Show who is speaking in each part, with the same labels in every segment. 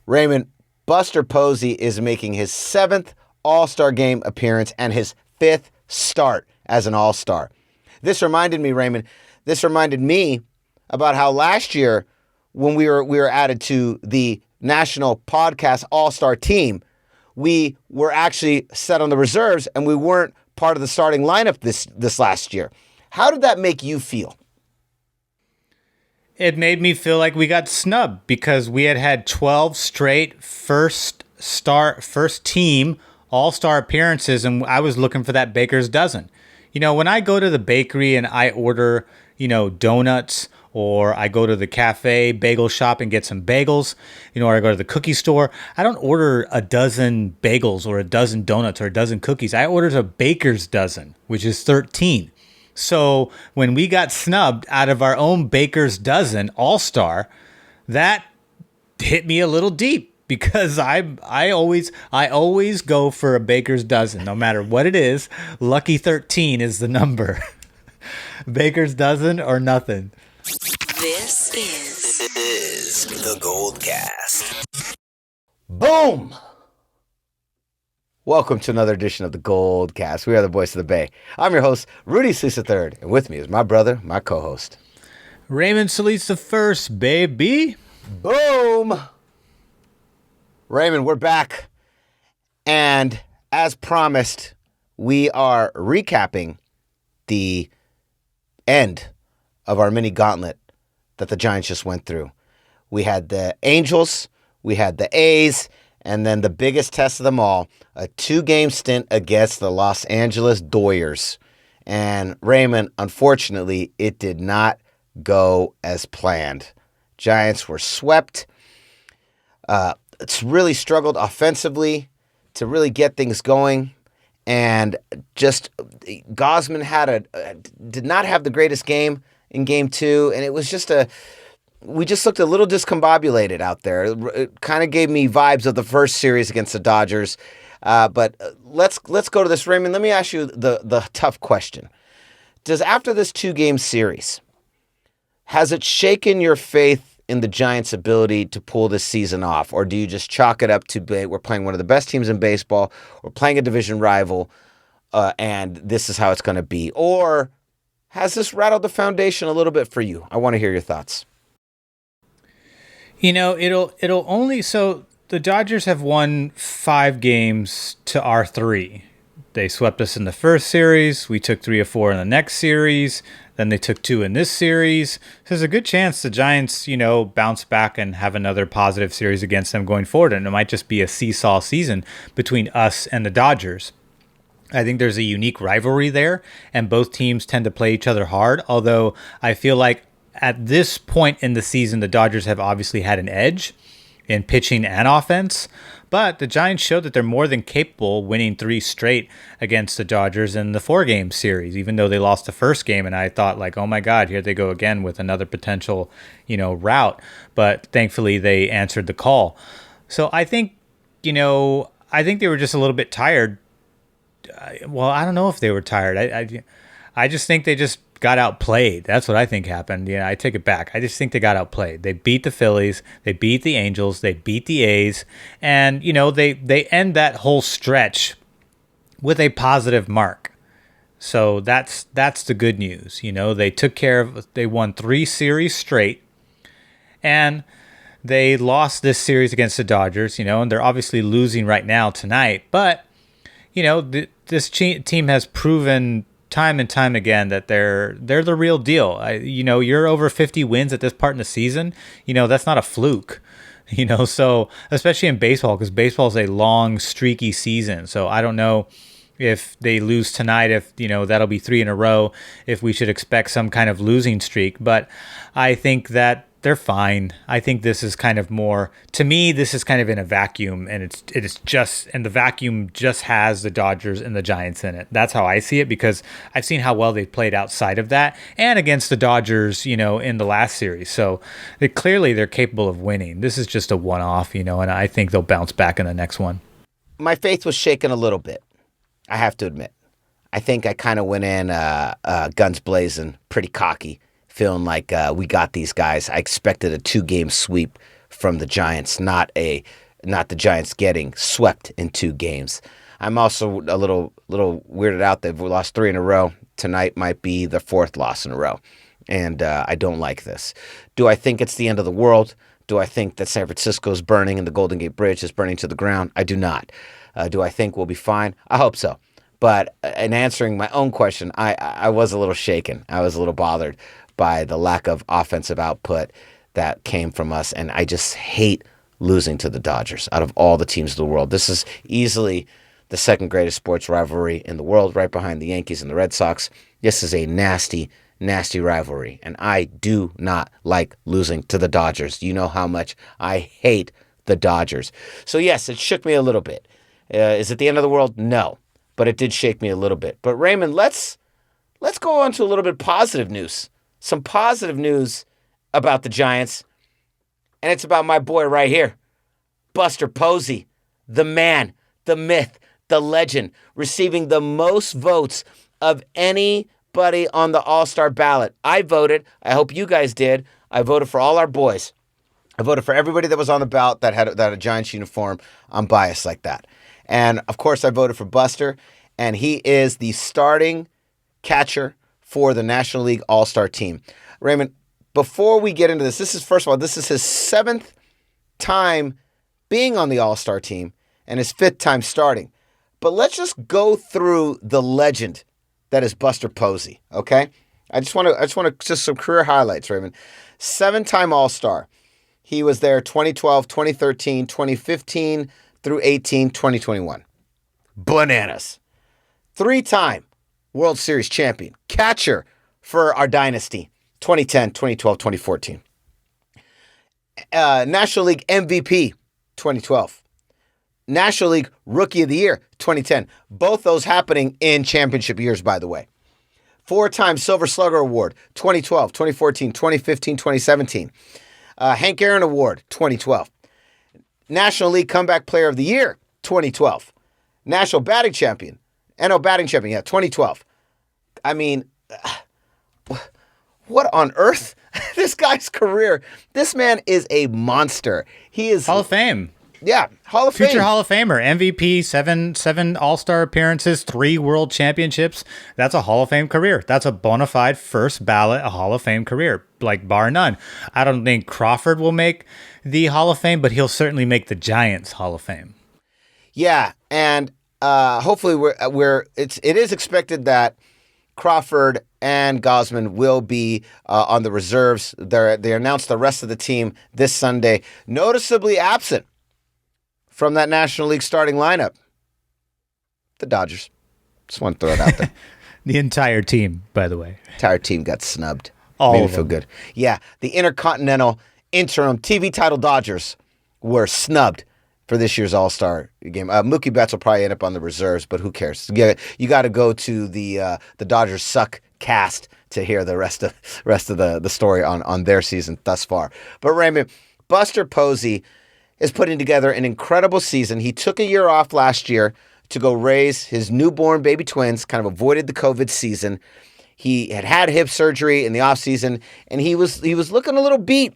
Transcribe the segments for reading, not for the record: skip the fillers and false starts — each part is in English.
Speaker 1: Raymond, Buster Posey is making his 7th All-Star Game appearance and his 5th start as an All-Star. This reminded me, Raymond, about how last year when we were added to the National Podcast All-Star team, we were actually set on the reserves and we weren't part of the starting lineup this last year. How did that make you feel?
Speaker 2: It made me feel like we got snubbed because we had 12 straight first team all-star appearances, and I was looking for that baker's dozen. You know, when I go to the bakery and I order, donuts, or I go to the cafe bagel shop and get some bagels, or I go to the cookie store, I don't order a dozen bagels or a dozen donuts or a dozen cookies. I ordered a baker's dozen, which is 13. So when we got snubbed out of our own baker's dozen all-star, that hit me a little deep because I always go for a baker's dozen, no matter what it is. Lucky 13 is the number. Baker's dozen or nothing.
Speaker 3: This is the GoldCast.
Speaker 1: Boom! Welcome to another edition of the GoldCast. We are the voice of the Bay. I'm your host, Rudy Solis III, and with me is my brother, my co-host,
Speaker 2: Raymond Solis the First, baby.
Speaker 1: Boom! Raymond, we're back. And as promised, we are recapping the end of our mini-gauntlet that the Giants just went through. We had the Angels, we had the A's, and then the biggest test of them all, a 2-game stint against the Los Angeles Doyers. And Raymond, unfortunately, it did not go as planned. Giants were swept. It's really struggled offensively to really get things going. And just Gosman did not have the greatest game in game 2. And it was just we just looked a little discombobulated out there. It kind of gave me vibes of the first series against the Dodgers. But let's go to this, Raymond. Let me ask you the tough question. After this 2-game series, has it shaken your faith in the Giants' ability to pull this season off? Or do you just chalk it up to we're playing one of the best teams in baseball, we're playing a division rival, and this is how it's going to be? Or has this rattled the foundation a little bit for you? I want to hear your thoughts.
Speaker 2: It'll only, so the Dodgers have won 5 games to our 3. They swept us in the first series. We took 3 or 4 in the next series. Then they took 2 in this series. So there's a good chance the Giants, bounce back and have another positive series against them going forward. And it might just be a seesaw season between us and the Dodgers. I think there's a unique rivalry there, and both teams tend to play each other hard. Although I feel like at this point in the season, the Dodgers have obviously had an edge in pitching and offense, but the Giants showed that they're more than capable winning 3 straight against the Dodgers in the 4-game series, even though they lost the first game. And I thought, like, oh my God, here they go again with another potential, route. But thankfully they answered the call. So I think they were just a little bit tired. Well, I don't know if they were tired. I just think they just got outplayed. That's what I think happened. I take it back. I just think they got outplayed. They beat the Phillies, they beat the Angels, they beat the A's, and they end that whole stretch with a positive mark. So that's the good news. They took care of. They won 3 series straight, and they lost this series against the Dodgers. And they're obviously losing right now tonight, but this team has proven time and time again that they're the real deal. You're over 50 wins at this part in the season. That's not a fluke. So especially in baseball, because baseball is a long, streaky season. So I don't know if they lose tonight, if that'll be 3 in a row, if we should expect some kind of losing streak. But I think that they're fine. I think this is kind of more, to me, this is kind of in a vacuum, and the vacuum just has the Dodgers and the Giants in it. That's how I see it, because I've seen how well they've played outside of that and against the Dodgers, in the last series. So clearly they're capable of winning. This is just a one-off, and I think they'll bounce back in the next one.
Speaker 1: My faith was shaken a little bit, I have to admit. I think I kind of went in guns blazing, pretty cocky, feeling like we got these guys. I expected a 2-game sweep from the Giants, not the Giants getting swept in 2 games. I'm also a little weirded out that we lost 3 in a row. Tonight might be the 4th loss in a row, and I don't like this. Do I think it's the end of the world? Do I think that San Francisco is burning and the Golden Gate Bridge is burning to the ground? I do not. Do I think we'll be fine? I hope so. But in answering my own question, I was a little shaken. I was a little bothered by the lack of offensive output that came from us, and I just hate losing to the Dodgers out of all the teams of the world. This is easily the second greatest sports rivalry in the world, right behind the Yankees and the Red Sox. This is a nasty, nasty rivalry, and I do not like losing to the Dodgers. You know how much I hate the Dodgers. So yes, it shook me a little bit. Is it the end of the world? No, but it did shake me a little bit. But Raymond, let's go on to a little bit positive news. Some positive news about the Giants, and it's about my boy right here, Buster Posey, the man, the myth, the legend, receiving the most votes of anybody on the All-Star ballot. I voted. I hope you guys did. I voted for all our boys. I voted for everybody that was on the ballot that had a Giants uniform. I'm biased like that. And, of course, I voted for Buster, and he is the starting catcher for the National League All-Star team. Raymond, before we get into this is, first of all, this is his 7th time being on the All-Star team and his 5th time starting. But let's just go through the legend that is Buster Posey, okay? I just want to some career highlights, Raymond. 7-time All-Star. He was there 2012, 2013, 2015 through 18, 2021. Bananas. 3-time World Series champion. Catcher for our dynasty. 2010, 2012, 2014. National League MVP, 2012. National League Rookie of the Year, 2010. Both those happening in championship years, by the way. 4-time Silver Slugger Award, 2012, 2014, 2015, 2017. Hank Aaron Award, 2012. National League Comeback Player of the Year, 2012. National Batting Champion, NL Batting Champion, 2012. I mean, what on earth? This guy's career, this man is a monster. He is
Speaker 2: Hall of Fame.
Speaker 1: Yeah, Hall of Fame.
Speaker 2: Future Hall of Famer, MVP, seven All-Star appearances, 3 World Championships. That's a Hall of Fame career. That's a bona fide first ballot Hall of Fame career, like bar none. I don't think Crawford will make the Hall of Fame, but he'll certainly make the Giants Hall of Fame.
Speaker 1: Yeah, and hopefully it is expected that Crawford and Gosman will be on the reserves. They announced the rest of the team this Sunday, noticeably absent from that National League starting lineup. The Dodgers. Just want to throw it out there.
Speaker 2: The entire team, by the way.
Speaker 1: Entire team got snubbed.
Speaker 2: All
Speaker 1: Made me
Speaker 2: of
Speaker 1: feel
Speaker 2: them.
Speaker 1: good. Yeah, the Intercontinental Interim TV title Dodgers were snubbed for this year's All-Star game. Mookie Betts will probably end up on the reserves, but who cares? You got to go to the Dodgers Suck cast to hear the rest of the story on their season thus far. But Raymond, Buster Posey is putting together an incredible season. He took a year off last year to go raise his newborn baby twins, kind of avoided the COVID season. He had hip surgery in the offseason, and he was looking a little beat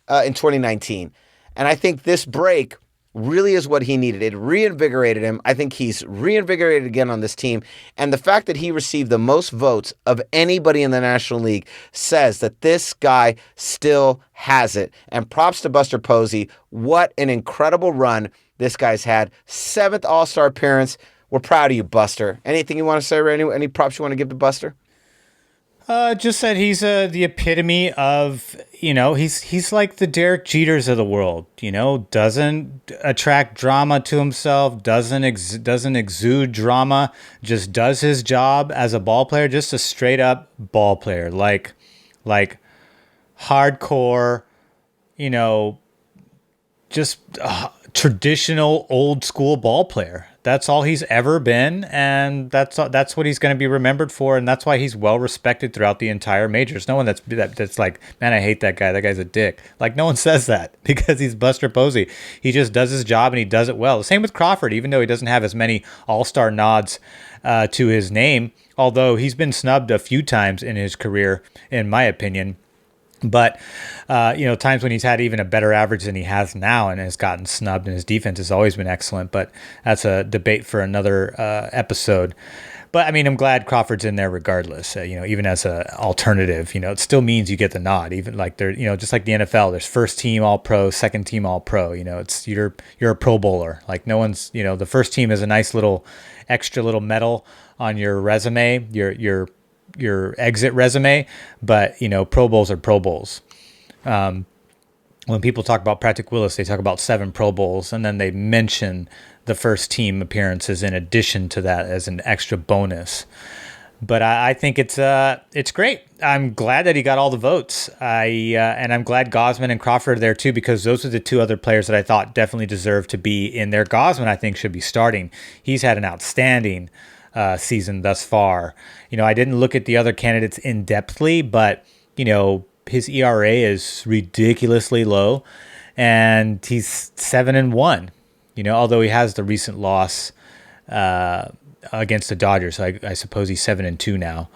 Speaker 1: in 2019. And I think this break really is what he needed. It reinvigorated him. I think he's reinvigorated again on this team. And the fact that he received the most votes of anybody in the National League says that this guy still has it. And props to Buster Posey. What an incredible run this guy's had. 7th All-Star appearance. We're proud of you, Buster. Anything you want to say, Randy? Any props you want to give to Buster?
Speaker 2: Just that he's the epitome of, he's like the Derek Jeters of the world, doesn't attract drama to himself, doesn't exude drama, just does his job as a ball player, just a straight up ball player, like hardcore, just traditional old school ball player. That's all he's ever been, and that's what he's going to be remembered for, and that's why he's well respected throughout the entire majors. No one that's like, man, I hate that guy. That guy's a dick. Like, no one says that because he's Buster Posey. He just does his job and he does it well. The same with Crawford, even though he doesn't have as many All-Star nods to his name, although he's been snubbed a few times in his career, in my opinion. But, times when he's had even a better average than he has now and has gotten snubbed, and his defense has always been excellent. But that's a debate for another episode. But, I mean, I'm glad Crawford's in there regardless, even as an alternative. It still means you get the nod, even like they're, just like the NFL, there's first team All-Pro, second team All-Pro. It's you're a Pro Bowler. Like no one's, the first team is a nice little extra little medal on your resume, your exit resume, but Pro Bowls are Pro Bowls. When people talk about Patrick Willis, they talk about 7 Pro Bowls, and then they mention the first team appearances in addition to that as an extra bonus. But I think it's great. I'm glad that he got all the votes. And I'm glad Gosman and Crawford are there too, because those are the 2 other players that I thought definitely deserve to be in there. Gosman, I think, should be starting. He's had an outstanding season thus far. I didn't look at the other candidates in depthly, but his ERA is ridiculously low, and he's 7-1. Although he has the recent loss against the Dodgers, so I suppose he's 7-2 now.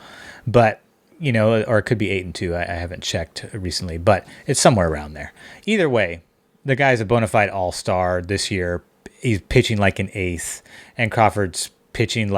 Speaker 2: But or it could be 8-2. I haven't checked recently, but it's somewhere around there. Either way, the guy's a bona fide all-star this year. He's pitching like an ace, and Crawford's pitching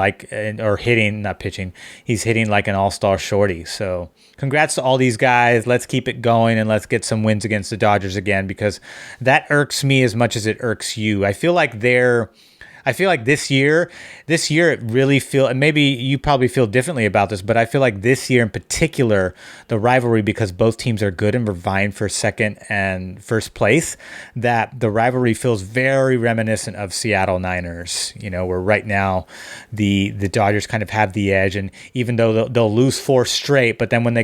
Speaker 2: he's hitting like an all-star shorty. So congrats to all these guys. Let's keep it going, and let's get some wins against the Dodgers again, because that irks me as much as it irks you. I feel like this year it really and maybe you probably feel differently about this, but I feel like this year in particular, the rivalry, because both teams are good and we're vying for second and first place, that the rivalry feels very reminiscent of Seattle Niners, where right now the Dodgers kind of have the edge, and even though they'll lose 4 straight, but then when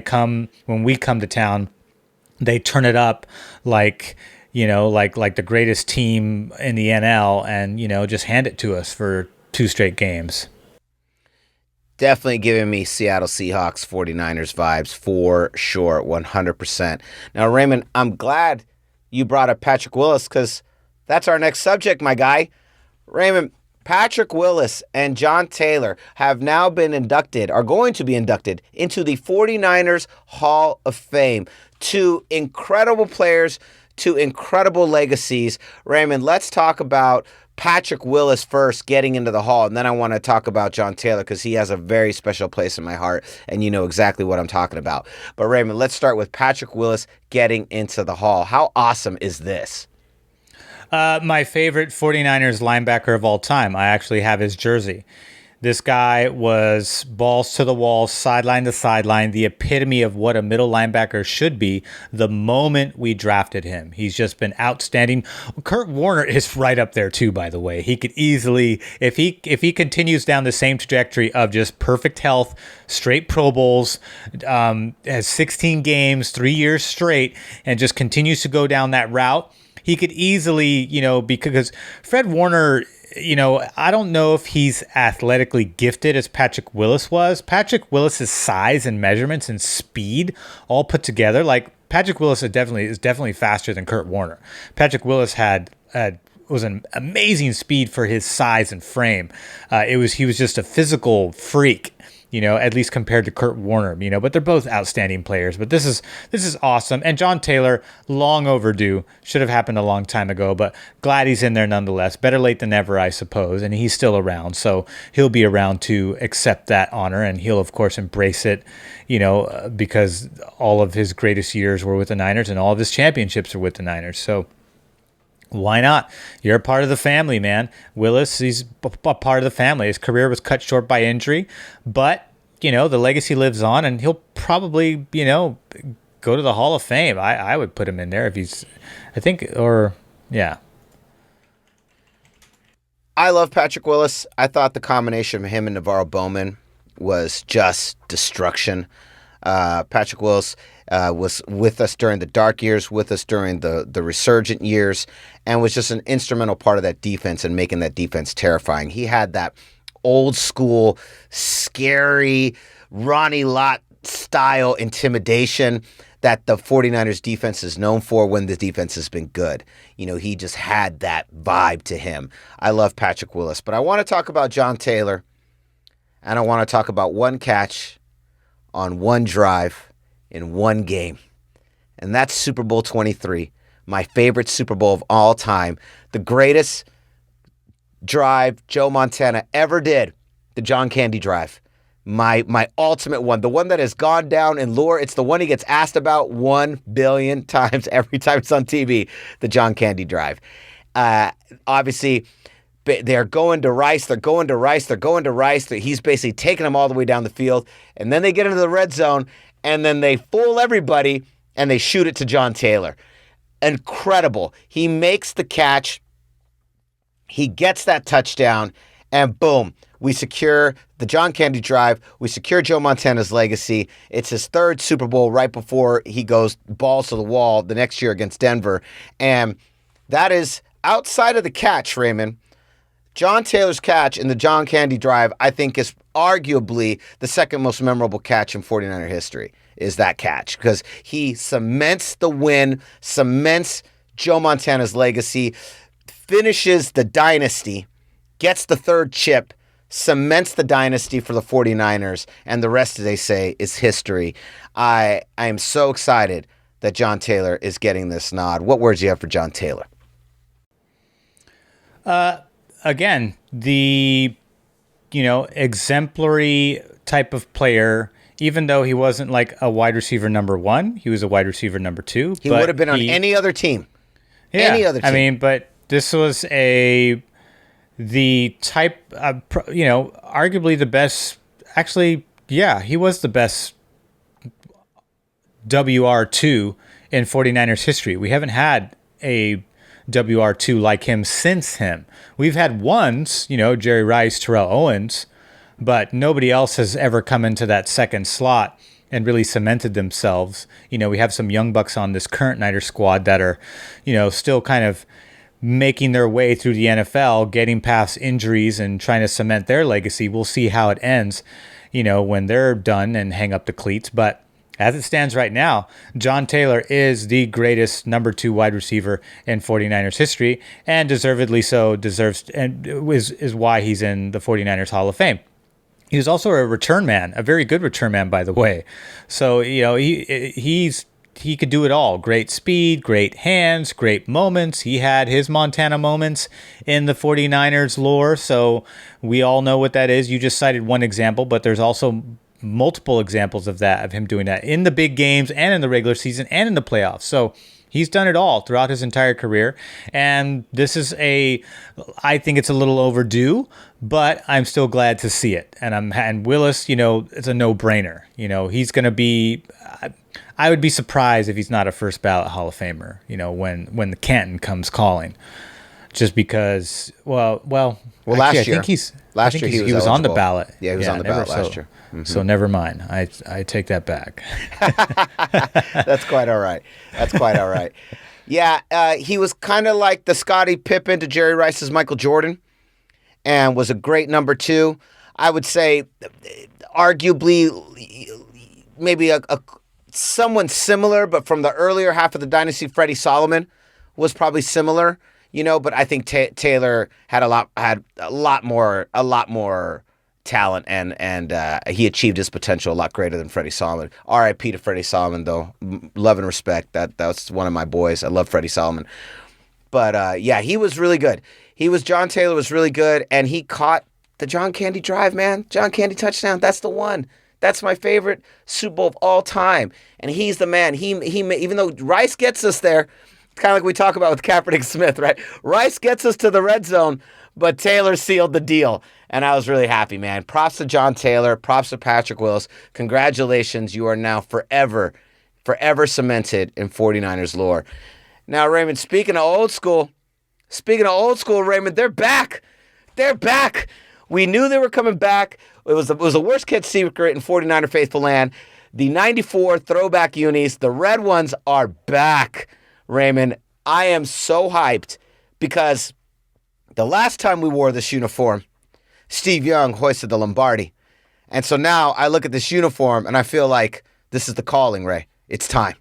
Speaker 2: we come to town, they turn it up like the greatest team in the NL, and, just hand it to us for 2 straight games.
Speaker 1: Definitely giving me Seattle Seahawks 49ers vibes for sure, 100%. Now, Raymond, I'm glad you brought up Patrick Willis, because that's our next subject, my guy. Raymond, Patrick Willis and John Taylor are going to be inducted into the 49ers Hall of Fame. 2 incredible players, 2 incredible legacies. Raymond, let's talk about Patrick Willis first getting into the Hall, and then I want to talk about John Taylor, because he has a very special place in my heart, and you know exactly what I'm talking about. But Raymond, let's start with Patrick Willis getting into the Hall. How awesome is this?
Speaker 2: My favorite 49ers linebacker of all time. I actually have his jersey. This guy was balls to the wall, sideline to sideline, the epitome of what a middle linebacker should be the moment we drafted him. He's just been outstanding. Kurt Warner is right up there too, by the way. He could easily, if he continues down the same trajectory of just perfect health, straight Pro Bowls, has 16 games, 3 years straight, and just continues to go down that route, he could easily, because Fred Warner, I don't know if he's athletically gifted as Patrick Willis was. Patrick Willis's size and measurements and speed all put together, like Patrick Willis is definitely faster than Kurt Warner. Patrick Willis was an amazing speed for his size and frame. He was just a physical freak, at least compared to Kurt Warner, but they're both outstanding players. But this is awesome. And John Taylor, long overdue, should have happened a long time ago, but glad he's in there nonetheless. Better late than never, I suppose. And he's still around, so he'll be around to accept that honor, and he'll of course embrace it, because all of his greatest years were with the Niners and all of his championships are with the Niners. So why not? You're a part of the family, man. Willis, he's a part of the family. His career was cut short by injury, but, the legacy lives on, and he'll probably, go to the Hall of Fame. I would put him in there if he's, yeah.
Speaker 1: I love Patrick Willis. I thought the combination of him and Navarro Bowman was just destruction. Patrick Willis was with us during the dark years, with us during the resurgent years, and was just an instrumental part of that defense and making that defense terrifying. He had that old school, scary, Ronnie Lott style intimidation that the 49ers defense is known for when the defense has been good. He just had that vibe to him. I love Patrick Willis, but I want to talk about John Taylor, and I want to talk about one catch on one drive in one game. and that's Super Bowl 23, my favorite Super Bowl of all time. The greatest drive Joe Montana ever did, the John Candy drive. My ultimate one, the one that has gone down in lore. It's the one he gets asked about 1 billion times every time it's on TV, the John Candy drive. Obviously, they're going to Rice. He's basically taking them all the way down the field. And then they get into the red zone, and then they fool everybody, and they shoot it to John Taylor. Incredible. He makes the catch. He gets that touchdown, and boom, we secure the John Candy drive. We secure Joe Montana's legacy. It's his third Super Bowl right before he goes balls to the wall the next year against Denver. And that is outside of the catch, Raymond. John Taylor's catch in the John Candy drive, I think, is arguably the second most memorable catch in 49er history, is that catch, because he cements the win, cements Joe Montana's legacy, finishes the dynasty, gets the third chip, cements the dynasty for the 49ers, and the rest, as they say, is history. I am so excited that John Taylor is getting this nod. What words do you have for John Taylor?
Speaker 2: Again, the, exemplary type of player, even though he wasn't like a wide receiver number one, he was a wide receiver number two.
Speaker 1: He would have been on any other team.
Speaker 2: Yeah,
Speaker 1: any other team.
Speaker 2: But this was the type of, arguably the best, actually, yeah, he was the best WR2 in 49ers history. We haven't had a WR2 like him since him. We've had ones, Jerry Rice, Terrell Owens, but nobody else has ever come into that second slot and really cemented themselves. We have some young bucks on this current Niner squad that are, still kind of making their way through the NFL, getting past injuries and trying to cement their legacy. We'll see how it ends, when they're done and hang up the cleats. But as it stands right now, John Taylor is the greatest number 2 wide receiver in 49ers history, and deservedly so, is why he's in the 49ers Hall of Fame. He was also a return man, a very good return man, by the way. So, he could do it all. Great speed, great hands, great moments. He had his Montana moments in the 49ers lore, so we all know what that is. You just cited one example, but there's also multiple examples of that, of him doing that in the big games and in the regular season and in the playoffs. So he's done it all throughout his entire career. And this is I think it's a little overdue, but I'm still glad to see it. And Willis, it's a no-brainer. He's going to be, I would be surprised if he's not a first ballot Hall of Famer, when the Canton comes calling. Just because, actually,
Speaker 1: last year.
Speaker 2: I think he was on the ballot.
Speaker 1: Yeah, he was on the ballot last year. Mm-hmm.
Speaker 2: So never mind. I take that back.
Speaker 1: That's quite all right. Yeah, he was kind of like the Scottie Pippen to Jerry Rice's Michael Jordan, and was a great number 2. I would say, arguably, maybe someone similar, but from the earlier half of the dynasty, Freddie Solomon was probably similar. But I think Taylor had a lot more talent, and he achieved his potential a lot greater than Freddie Solomon. R.I.P. to Freddie Solomon, though. Love and respect. That's one of my boys. I love Freddie Solomon. But yeah, he was really good. John Taylor was really good, and he caught the John Candy drive, man. John Candy touchdown. That's the one. That's my favorite Super Bowl of all time, and he's the man. He even though Rice gets us there. Kind of like we talk about with Kaepernick Smith, right? Rice gets us to the red zone, but Taylor sealed the deal. And I was really happy, man. Props to John Taylor. Props to Patrick Willis. Congratulations. You are now forever cemented in 49ers lore. Now, Raymond, speaking of old school, Raymond, they're back. They're back. We knew they were coming back. It was the worst kept secret in 49er faithful land. The 94 throwback unis, the red ones, are back. Raymond, I am so hyped because the last time we wore this uniform, Steve Young hoisted the Lombardi. And so now I look at this uniform and I feel like this is the calling, Ray. It's time.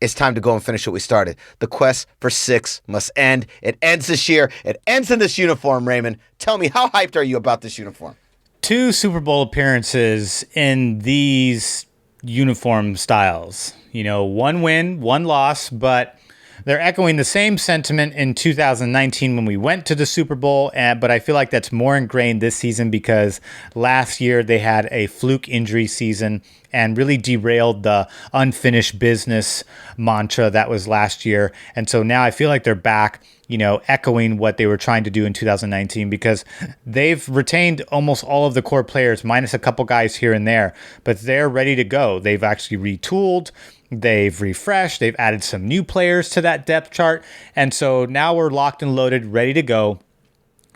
Speaker 1: It's time to go and finish what we started. The quest for 6 must end. It ends this year. It ends in this uniform, Raymond. Tell me, how hyped are you about this uniform?
Speaker 2: 2 Super Bowl appearances in these uniform styles. You know, one win, one loss, but they're echoing the same sentiment in 2019 when we went to the Super Bowl, but I feel like that's more ingrained this season because last year they had a fluke injury season and really derailed the unfinished business mantra that was last year. And so now I feel like they're back, you know, echoing what they were trying to do in 2019 because they've retained almost all of the core players minus a couple guys here and there, but they're ready to go. They've actually retooled. They've refreshed. They've added some new players to that depth chart. And so now we're locked and loaded, ready to go,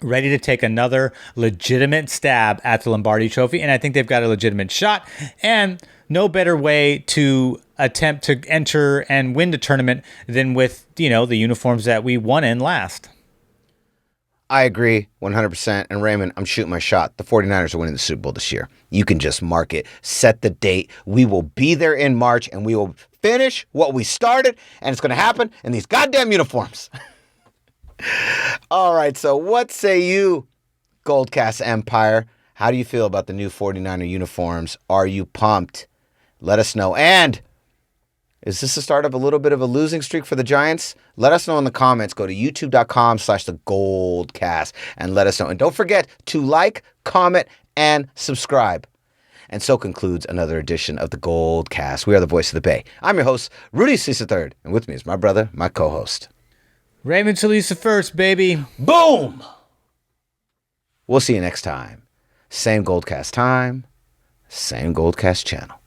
Speaker 2: ready to take another legitimate stab at the Lombardi Trophy. And I think they've got a legitimate shot. And no better way to attempt to enter and win the tournament than with, you know, the uniforms that we won in last.
Speaker 1: I agree 100%. And Raymond, I'm shooting my shot. The 49ers are winning the Super Bowl this year. You can just mark it, set the date. We will be there in March and we will finish what we started. And it's going to happen in these goddamn uniforms. All right. So what say you, GoldCast Empire? How do you feel about the new 49er uniforms? Are you pumped? Let us know. And is this the start of a little bit of a losing streak for the Giants? Let us know in the comments. Go to youtube.com/thegoldcast and let us know. And don't forget to like, comment, and subscribe. And so concludes another edition of the GoldCast. We are the voice of the Bay. I'm your host, Rudy III, and with me is my brother, my co-host,
Speaker 2: Raymond Solis the first, baby.
Speaker 1: Boom! We'll see you next time. Same GoldCast time, same GoldCast channel.